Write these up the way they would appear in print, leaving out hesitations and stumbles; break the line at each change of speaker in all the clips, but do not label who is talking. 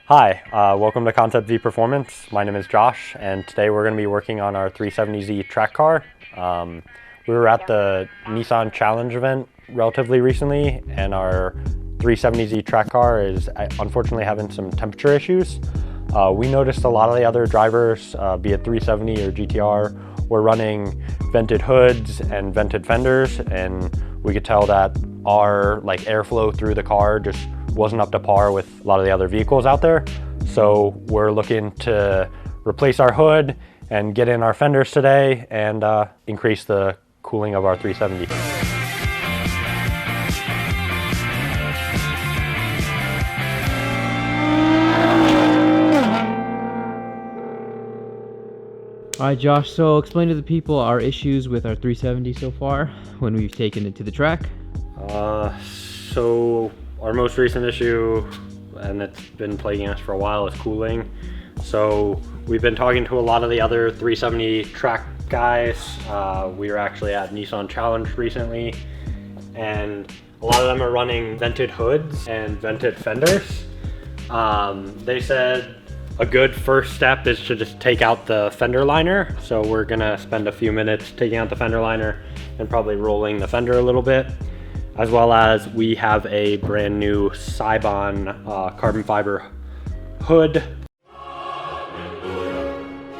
Hi, welcome to Concept Z Performance. My name is Josh, and today we're going to be working on our 370Z track car. We were at the Nissan Challenge event relatively recently, and our 370Z track car is unfortunately having some temperature issues. We noticed a lot of the other drivers, be it 370 or GTR, were running vented hoods and vented fenders, and we could tell that our airflow through the car just wasn't up to par with a lot of the other vehicles out there. So we're looking to replace our hood and get in our fenders today and increase the cooling of our 370.
All right, Josh, so explain to the people our issues with our 370 so far when we've taken it to the track.
So our most recent issue, and it's been plaguing us for a while, is cooling. So we've been talking to a lot of the other 370 track guys. We were actually at Nissan Challenge recently, and a lot of them are running vented hoods and vented fenders. They said a good first step is to just take out the fender liner. So we're gonna spend a few minutes taking out the fender liner and probably rolling the fender a little bit. As well as we have a brand new Seibon carbon fiber hood,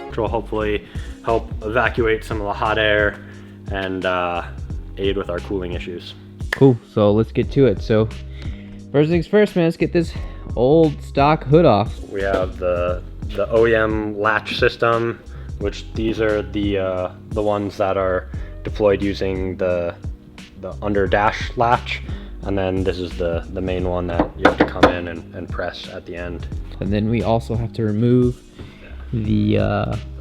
which will hopefully help evacuate some of the hot air and aid with our cooling issues.
Cool, so let's get to it. So first things first, man, let's get this old stock hood off.
We have the OEM latch system, which these are the ones that are deployed using the under dash latch, and then this is the main one that you have to come in and press at the end.
And then we also have to remove the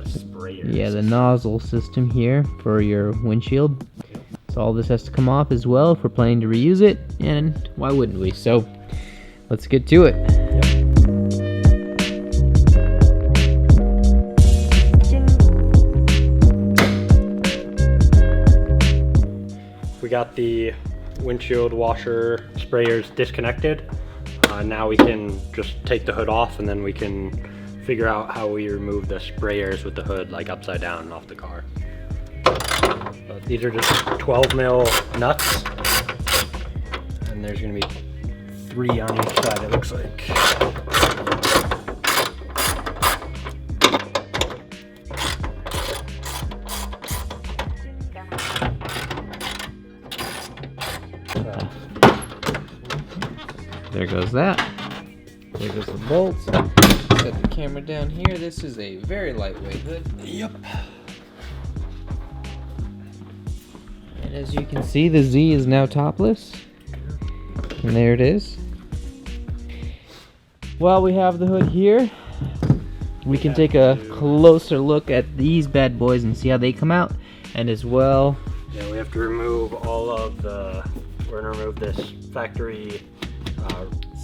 the nozzle system here for your windshield. So all this has to come off as well if we're planning to reuse it, and why wouldn't we? So let's get to it.
We got the windshield washer sprayers disconnected. Now we can just take the hood off, and then we can figure out how we remove the sprayers with the hood upside down off the car. But these are just 12 mil nuts, and there's gonna be 3 on each side, it looks like.
There goes that. There goes the bolts. Set the camera down here. This is a very lightweight hood.
Yep.
And as you can see, the Z is now topless. And there it is. While we have the hood here, we can take a closer look at these bad boys and see how they come out. And as well,
yeah, we have to remove all of we're gonna remove this factory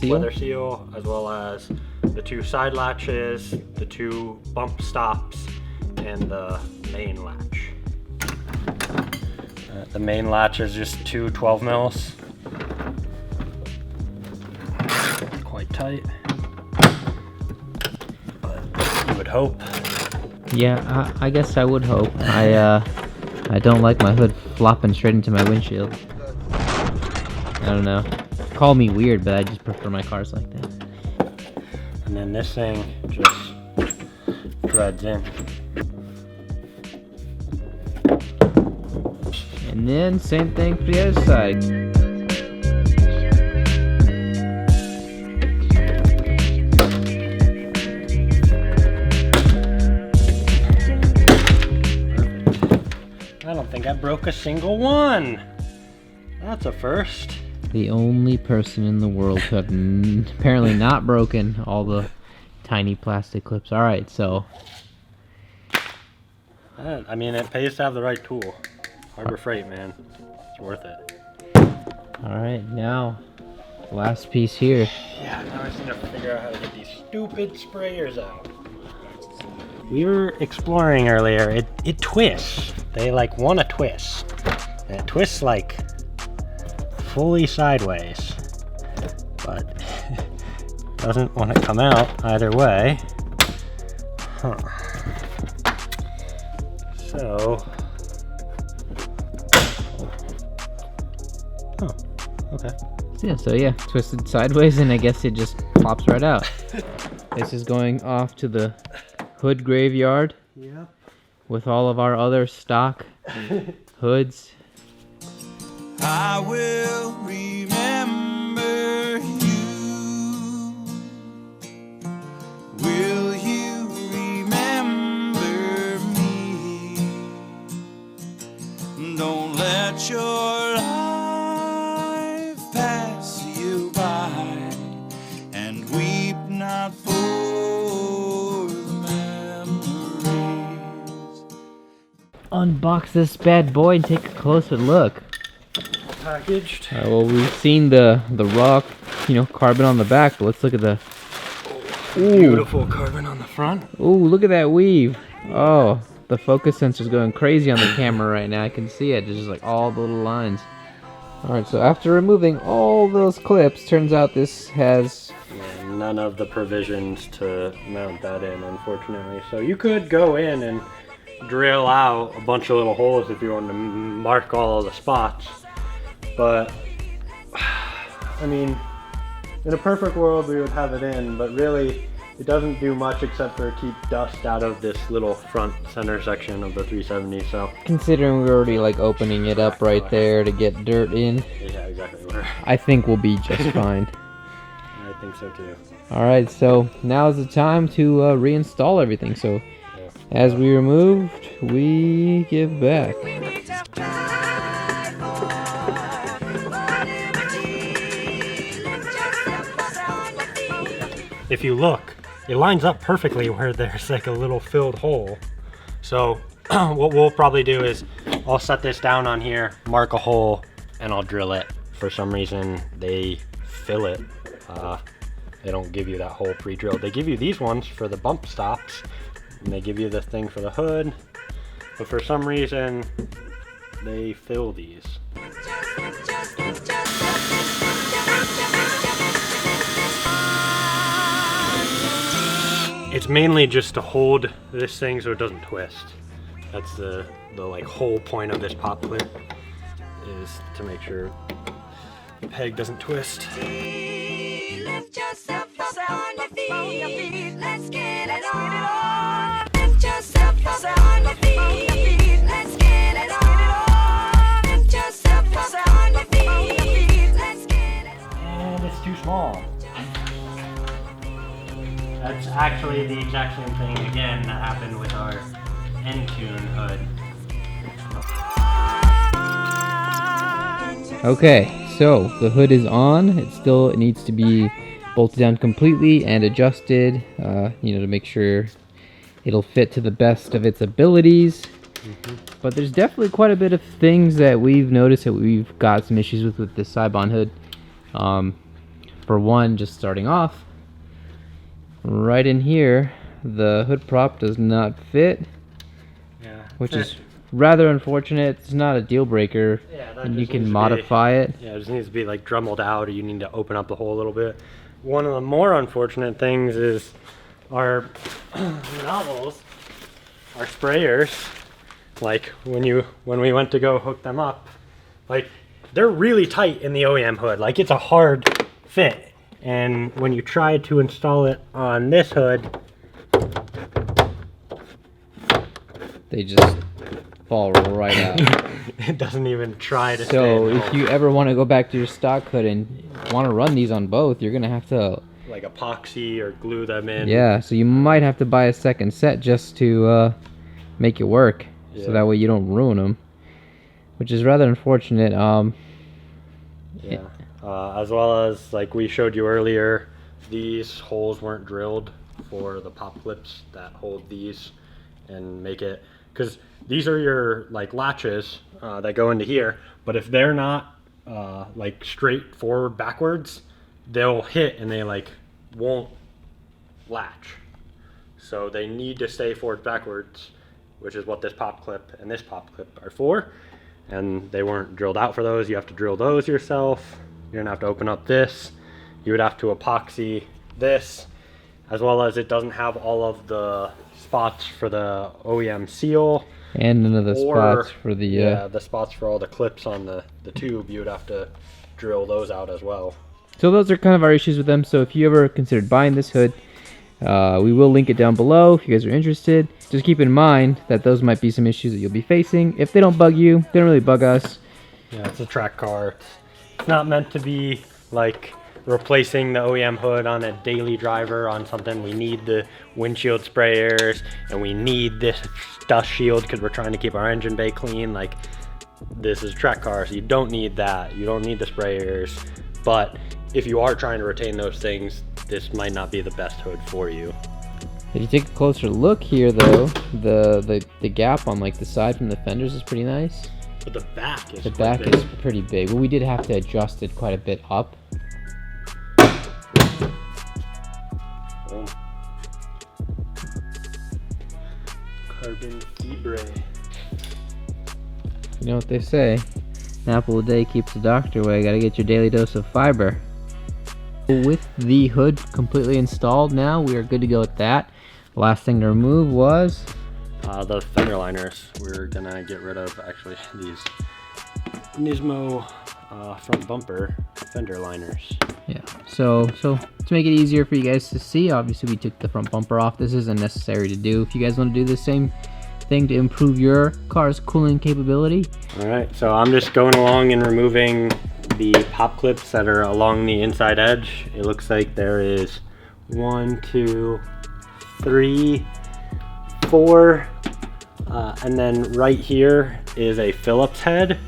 weather seal, as well as the 2 side latches, the 2 bump stops, and the main latch. The main latch is just 2 12 mils. Quite tight, but you would hope.
Yeah, I guess I would hope. I don't like my hood flopping straight into my windshield. I don't know. Call me weird, but I just prefer my cars like that.
And then this thing just threads in.
And then same thing for the other side.
I don't think I broke a single one. That's a first.
The only person in the world to have apparently not broken all the tiny plastic clips. All right, so.
I mean, it pays to have the right tool. Harbor Freight, man. It's worth it.
All right, now, last piece here.
Yeah, now I just need to figure out how to get these stupid sprayers out. We were exploring earlier. It twists. They want to twist. And it twists fully sideways. But doesn't want to come out either way. Huh. So, oh, okay.
So yeah, twisted sideways and I guess it just pops right out. This is going off to the hood graveyard.
Yeah.
With all of our other stock hoods.
I will remember you. Will you remember me? Don't let your life pass you by, and weep not for the memories.
Unbox this bad boy and take a closer look.
Packaged.
Well, we've seen the raw, carbon on the back, but let's look at the
Beautiful carbon on the front.
Ooh, look at that weave. Oh, the focus sensor's going crazy on the camera right now. I can see it. There's just like all the little lines. Alright, so after removing all those clips, turns out this has
none of the provisions to mount that in, unfortunately. So you could go in and drill out a bunch of little holes if you wanted to mark all of the spots. But, I mean, in a perfect world we would have it in, but really it doesn't do much except for keep dust out of this little front center section of the 370. So
considering we're already like opening it up right there to get dirt in,
yeah, exactly.
I think we'll be just fine.
I think so too.
Alright, so now's the time to reinstall everything. So as we removed, we give back.
If you look, it lines up perfectly where there's like a little filled hole. So what we'll probably do is I'll set this down on here, mark a hole, and I'll drill it. For some reason, they fill it. They don't give you that hole pre-drilled. They give you these ones for the bump stops, and they give you the thing for the hood. But for some reason, they fill these. It's mainly just to hold this thing so it doesn't twist. That's the like whole point of this pop clip, is to make sure the peg doesn't twist.
Lift yourself up on your feet. Let's get it on. Lift yourself up on your feet. Let's get it on. Lift yourself up on your feet. Let's get it on.
And it's too small. That's actually the exact same thing again that happened with our N-Tune hood.
Okay, so the hood is on. It needs to be bolted down completely and adjusted, to make sure it'll fit to the best of its abilities. But there's definitely quite a bit of things that we've noticed that we've got some issues with this Seibon hood. For one, just starting off, right in here, the hood prop does not fit, which is rather unfortunate. It's not a deal breaker, and you can modify it.
Yeah, it just needs to be like dremelled out, or you need to open up the hole a little bit. One of the more unfortunate things is our nozzles, our sprayers. Like when we went to go hook them up, like they're really tight in the OEM hood. Like it's a hard fit. And when you try to install it on this hood,
they just fall right out.
It doesn't even try to stay
So
in the
if
hole.
you ever want to go back to your stock hood and want to run these on both, you're gonna have to
like epoxy or glue them in.
Yeah, so you might have to buy a second set just to make it work, so that way you don't ruin them, which is rather unfortunate.
As well as, like we showed you earlier, these holes weren't drilled for the pop clips that hold these and make it, because these are your like latches that go into here, but if they're not like straight forward backwards, they'll hit and they like won't latch. So they need to stay forward backwards, which is what this pop clip and this pop clip are for, and they weren't drilled out for those. You have to drill those yourself. You're gonna have to open up this. You would have to epoxy this, as well as it doesn't have all of the spots for the OEM seal.
And none of the spots for the...
Yeah, the spots for all the clips on the tube. You would have to drill those out as well.
So those are kind of our issues with them. So if you ever considered buying this hood, we will link it down below if you guys are interested. Just keep in mind that those might be some issues that you'll be facing. If they don't bug you, they don't really bug us.
Yeah, it's a track car. It's not meant to be like replacing the OEM hood on a daily driver on something. We need the windshield sprayers and we need this dust shield because we're trying to keep our engine bay clean. Like, this is a track car, so you don't need that. You don't need the sprayers. But if you are trying to retain those things, this might not be the best hood for you.
If you take a closer look here, though, the gap on like the side from the fenders is pretty nice.
But the back is
is pretty big. Well, we did have to adjust it quite a bit up.
Boom. Carbon fibre.
You know what they say, an apple a day keeps the doctor away. Gotta get your daily dose of fiber. With the hood completely installed now, we are good to go with that. The last thing to remove was
the fender liners. We're gonna get rid of actually these Nismo front bumper fender liners.
Yeah, so to make it easier for you guys to see, obviously we took the front bumper off. This isn't necessary to do. If you guys want to do the same thing to improve your car's cooling capability.
All right, so I'm just going along and removing the pop clips that are along the inside edge. It looks like there is 1, 2, 3, 4, and then right here is a Phillips head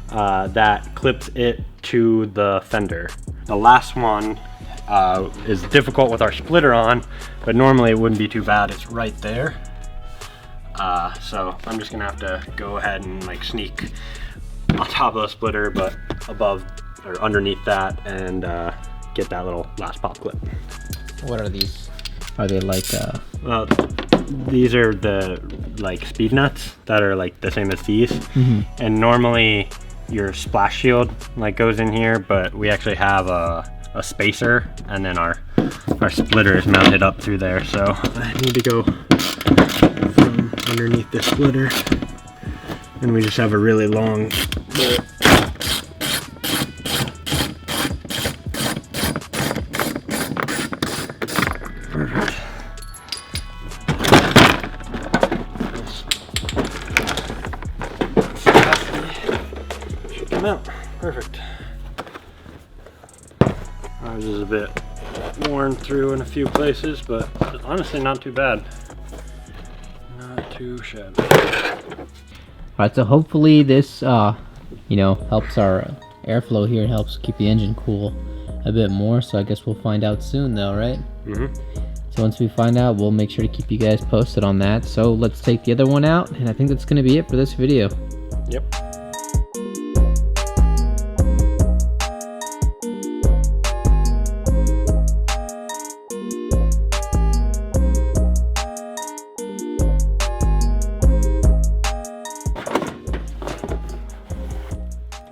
that clips it to the fender. The last one is difficult with our splitter on, but normally it wouldn't be too bad. It's right there. So I'm just gonna have to go ahead and like sneak on top of the splitter, but above or underneath that, and get that little last pop clip.
What are these? Are they like
these are the like speed nuts that are like the same as these. And normally your splash shield like goes in here, but we actually have a spacer, and then our splitter is mounted up through there, so I need to go from underneath the splitter, and we just have a really long bolt. Perfect. Should come out. Perfect. Ours is a bit worn through in a few places, but honestly not too bad. Not too shabby.
Alright, so hopefully this you know, helps our airflow here, helps keep the engine cool a bit more. So I guess we'll find out soon though, right? So once we find out, we'll make sure to keep you guys posted on that. So let's take the other one out, and I think that's gonna be it for this video.
Yep.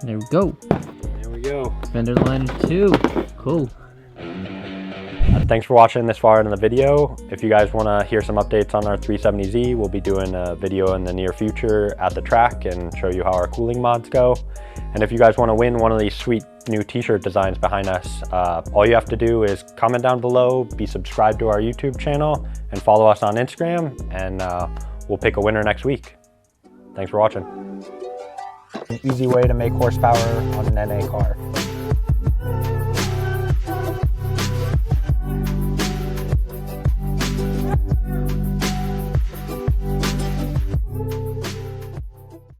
There we go.
There we go.
Fender liner 2. Cool.
Thanks for watching this far into the video. If you guys want to hear some updates on our 370Z, we'll be doing a video in the near future at the track and show you how our cooling mods go. And if you guys want to win one of these sweet new t-shirt designs behind us, all you have to do is comment down below, be subscribed to our YouTube channel, and follow us on Instagram, and we'll pick a winner next week. Thanks for watching. An easy way to make horsepower on an NA car.